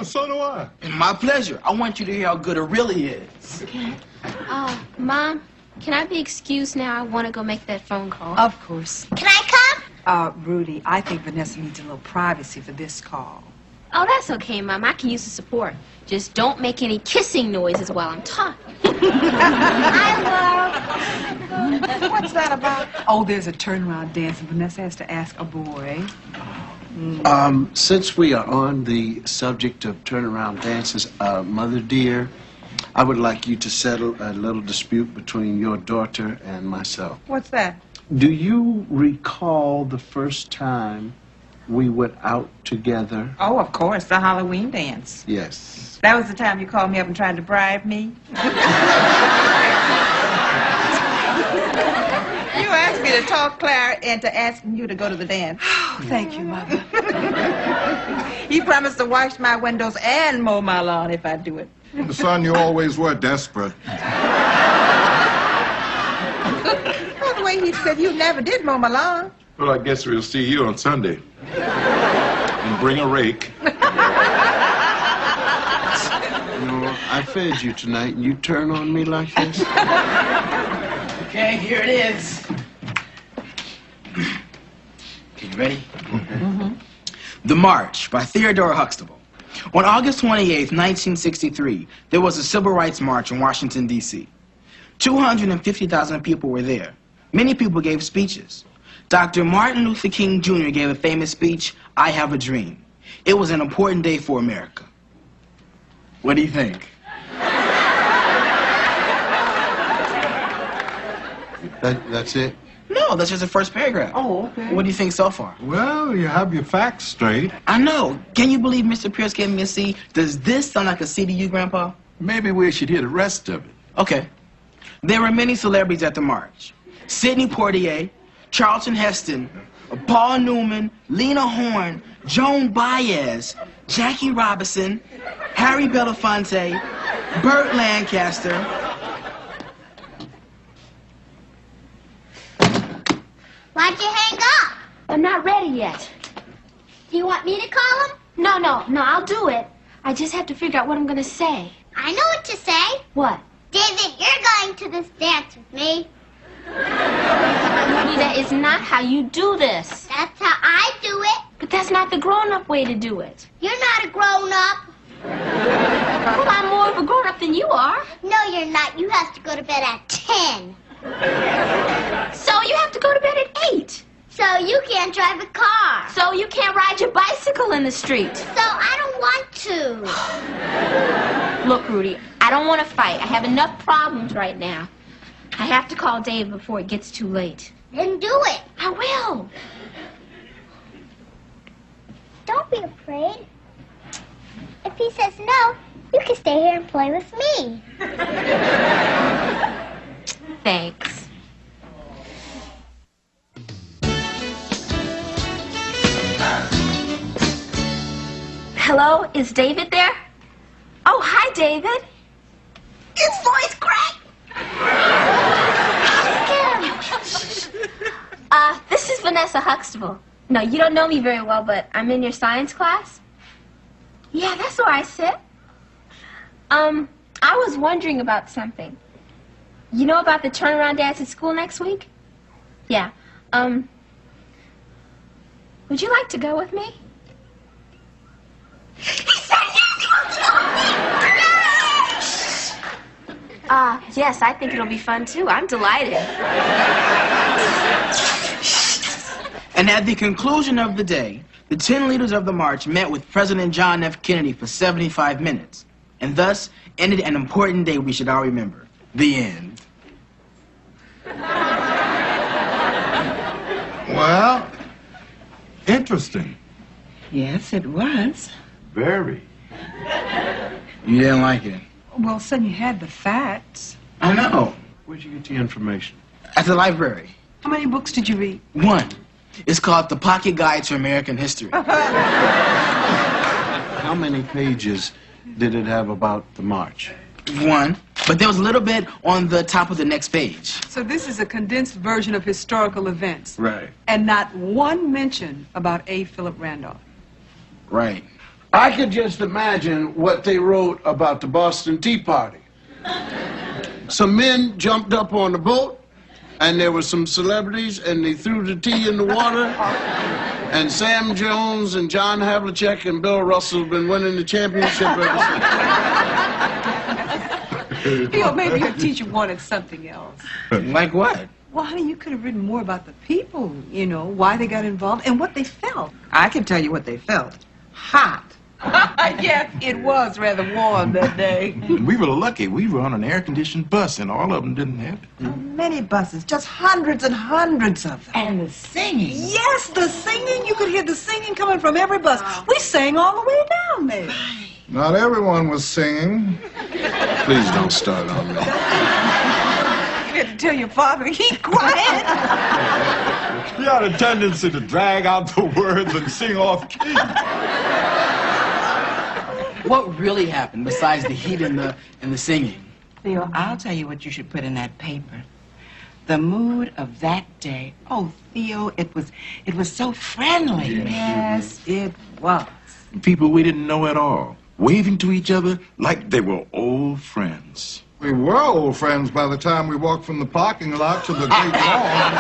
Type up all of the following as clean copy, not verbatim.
So do I. My pleasure. I want you to hear how good it really is. Okay. Mom, can I be excused now? I want to go make that phone call. Of course. Can I come? Rudy, I think Vanessa needs a little privacy for this call. Oh, that's okay, Mom. I can use the support. Just don't make any kissing noises while I'm talking. I will. What's that about? Oh, there's a turnaround dance, and Vanessa has to ask a boy. Since we are on the subject of turnaround dances, Mother dear, I would like you to settle a little dispute between your daughter and myself. What's that? Do you recall the first time we went out together? Oh, of course, the Halloween dance. Yes. That was the time you called me up and tried to bribe me? You asked me to talk Clara into asking you to go to the dance. Oh, thank you, Mother. You promised to wash my windows and mow my lawn if I do it. Son, you always were desperate. By the way, he said you never did mow my lawn. Well, I guess we'll see you on Sunday. And bring a rake. I fed you tonight, and you turn on me like this? Okay, here it is. Okay, you ready? Mm-hmm. The March by Theodore Huxtable. On August 28th, 1963, there was a Civil Rights March in Washington, D.C. 250,000 people were there. Many people gave speeches. Dr. Martin Luther King Jr. gave a famous speech, I Have a Dream. It was an important day for America. What do you think? That's it? No, that's just the first paragraph. Oh, okay. What do you think so far? Well, you have your facts straight. I know. Can you believe Mr. Pierce gave me a C? Does this sound like a C to you, Grandpa? Maybe we should hear the rest of it. Okay. There were many celebrities at the march. Sidney Poitier, Charlton Heston, Paul Newman, Lena Horne, Joan Baez, Jackie Robinson, Harry Belafonte, Burt Lancaster. Why'd you hang up? I'm not ready yet. Do you want me to call him? No, I'll do it. I just have to figure out what I'm going to say. I know what to say. What? David, you're going to this dance with me. Rudy, that is not how you do this. That's how I do it. But that's not the grown-up way to do it. You're not a grown-up. Well, I'm more of a grown-up than you are. No, you're not. You have to go to bed at 10. So you have to go to bed at 8. So you can't drive a car. So you can't ride your bicycle in the street. So I don't want to. Look, Rudy, I don't want to fight. I have enough problems right now. I have to call Dave before it gets too late. Then do it. I will. Don't be afraid. If he says no, you can stay here and play with me. Thanks. Hello, is David there? Oh, hi, David. His voice cracked. This is Vanessa Huxtable. No, you don't know me very well, but I'm in your science class. Yeah, that's where I sit. I was wondering about something. You know about the turnaround dance at school next week? Yeah. Would you like to go with me? He said yes! Yes, I think it'll be fun, too. I'm delighted. And at the conclusion of the day, the 10 leaders of the march met with President John F. Kennedy for 75 minutes, and thus ended an important day we should all remember. The end. Well, interesting. Yes, it was. Very. You didn't like it? Well, son, you had the facts. I know. Where'd you get the information? At the library. How many books did you read? One. It's called The Pocket Guide to American History. How many pages did it have about the march? One. But there was a little bit on the top of the next page. So this is a condensed version of historical events. Right. And not one mention about A. Philip Randolph. Right. I could just imagine what they wrote about the Boston Tea Party. Some men jumped up on the boat, and there were some celebrities, and they threw the tea in the water. And Sam Jones and John Havlicek and Bill Russell have been winning the championship ever since. Theo, maybe your teacher wanted something else. Like what? Well, honey, you could have written more about the people, you know, why they got involved and what they felt. I can tell you what they felt. Hot. Yes, it was rather warm that day. We were lucky. We were on an air-conditioned bus, and all of them didn't have it. Many buses, just hundreds and hundreds of them. And the singing. Yes, the singing. You could hear the singing coming from every bus. We sang all the way down there. Not everyone was singing. Please don't start on me. You had to tell your father to keep quiet. He had a tendency to drag out the words and sing off key. What really happened besides the heat and the singing? Theo, I'll tell you what you should put in that paper. The mood of that day. Oh, Theo, it was so friendly. Yes, it was. People we didn't know at all, waving to each other like they were old friends. We were old friends by the time we walked from the parking lot to the great lawn.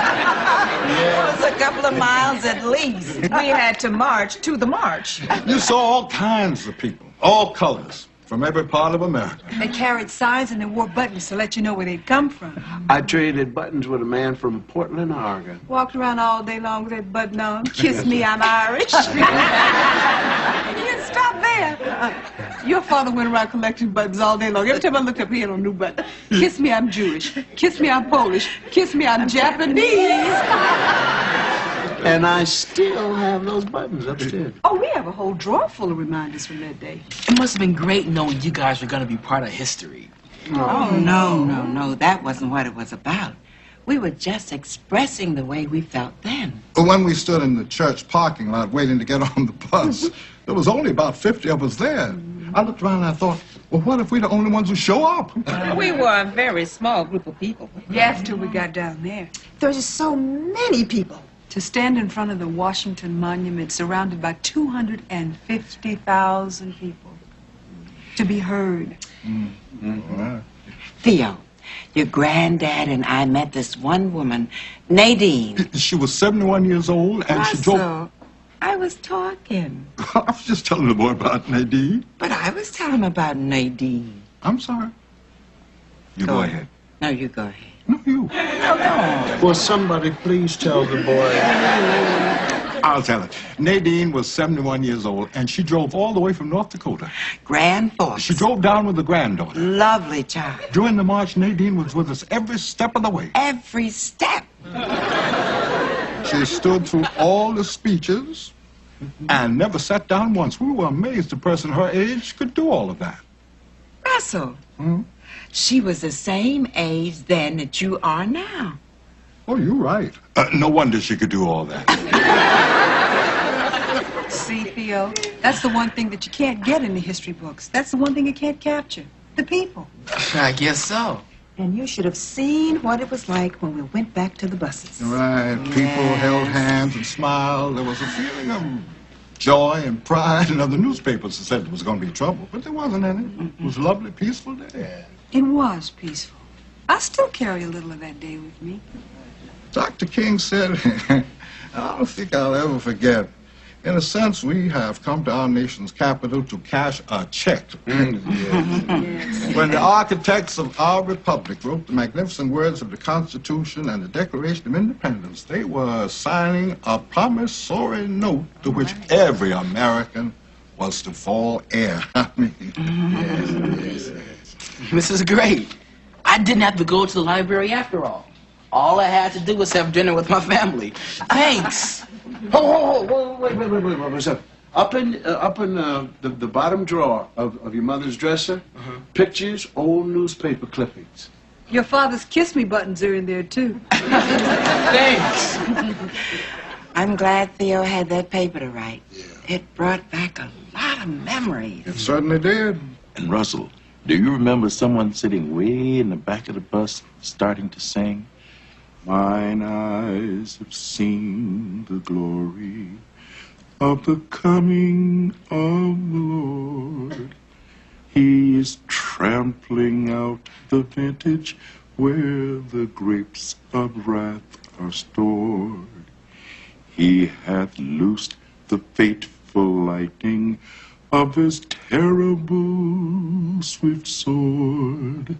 It was a couple of miles at least. We had to march to the march. You saw all kinds of people, all colors, from every part of America. They carried signs and they wore buttons to let you know where they'd come from. I traded buttons with a man from Portland, Oregon. Walked around all day long with that button on. Kiss me, I'm Irish. You didn't stop there. Your father went around collecting buttons all day long. Every time I looked up, he had a new button. Kiss me, I'm Jewish. Kiss me, I'm Polish. Kiss me, I'm Japanese. And I still have those buttons upstairs. Oh, we have a whole drawer full of reminders from that day. It must have been great knowing you guys were going to be part of history. Oh, no. That wasn't what it was about. We were just expressing the way we felt then. When we stood in the church parking lot waiting to get on the bus, there was only about 50 of us there. I looked around and I thought, well, what if we're the only ones who show up? We were a very small group of people. Yes, till we got down there. There were just so many people. To stand in front of the Washington Monument surrounded by 250,000 people. To be heard. Theo, your granddad and I met this one woman, Nadine. She was 71 years old and she drove... Russell, I was talking. I was just telling the boy about Nadine. But I was telling him about Nadine. I'm sorry. You go ahead. No, you go ahead. No, you. Will somebody please tell the boy? I'll tell it. Nadine was 71 years old, and she drove all the way from North Dakota. Grand Forks. She drove down with the granddaughter. Lovely child. During the march, Nadine was with us every step of the way. Every step. She stood through all the speeches and never sat down once. We were amazed a person her age could do all of that. Russell, she was the same age then that you are now. Oh, you're right. No wonder she could do all that. See, Theo, that's the one thing that you can't get in the history books. That's the one thing you can't capture. The people. I guess so. And you should have seen what it was like when we went back to the buses. Right. People held hands and smiled. There was a feeling of joy and pride, and other newspapers said there was going to be trouble, but there wasn't any. It was a lovely, peaceful day. It was peaceful. I still carry a little of that day with me. Dr. King said, I don't think I'll ever forget, in a sense, we have come to our nation's capital to cash a check. When the architects of our republic wrote the magnificent words of the Constitution and the Declaration of Independence, they were signing a promissory note to which every American was to fall heir. I mean, yes. This is great. I didn't have to go to the library after all. All I had to do was have dinner with my family. Thanks. Wait. What's up? Up in the bottom drawer of your mother's dresser, pictures, old newspaper clippings. Your father's kiss me buttons are in there, too. Thanks. I'm glad Theo had that paper to write. It brought back a lot of memories. It certainly did. And Russell, do you remember someone sitting way in the back of the bus starting to sing? Mine eyes have seen the glory of the coming of the Lord. He is trampling out the vintage where the grapes of wrath are stored. He hath loosed the fateful lightning of his terrible swift sword.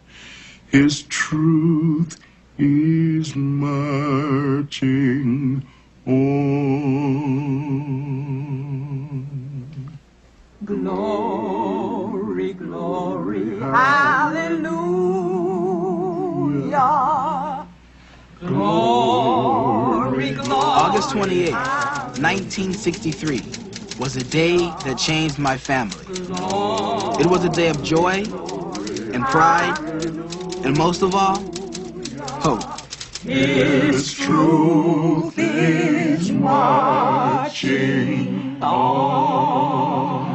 His truth is marching on. Glory, glory, hallelujah. Glory, glory. August 28, 1963 was a day that changed my family. It was a day of joy and pride, and most of all, hope. His truth is marching on.